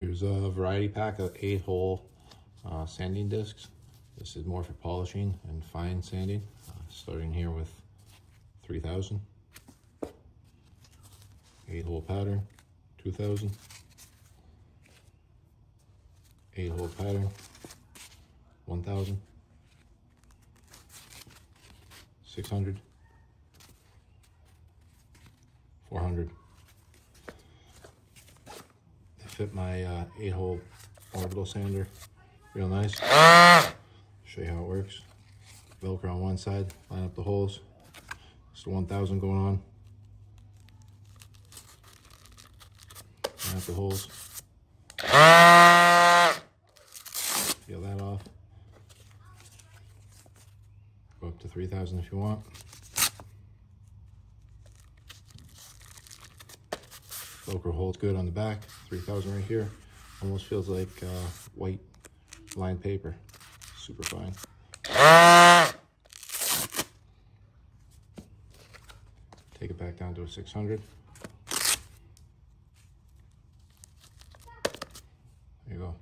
Here's a variety pack of 8-hole sanding discs. This is more for polishing and fine sanding. Starting here with 3000. 8-hole pattern, 2000. 8-hole pattern, 1000. 600. 400. They fit my 8-hole Orbital sander real nice. Show you how it works. Velcro on one side, line up the holes. It's the 1000 going on. Line up the holes. Peel that off. Go up to 3000 if you want. Velcro holds good on the back. 3000 right here. Almost feels like white lined paper. Super fine. Take it back down to a 600. There you go.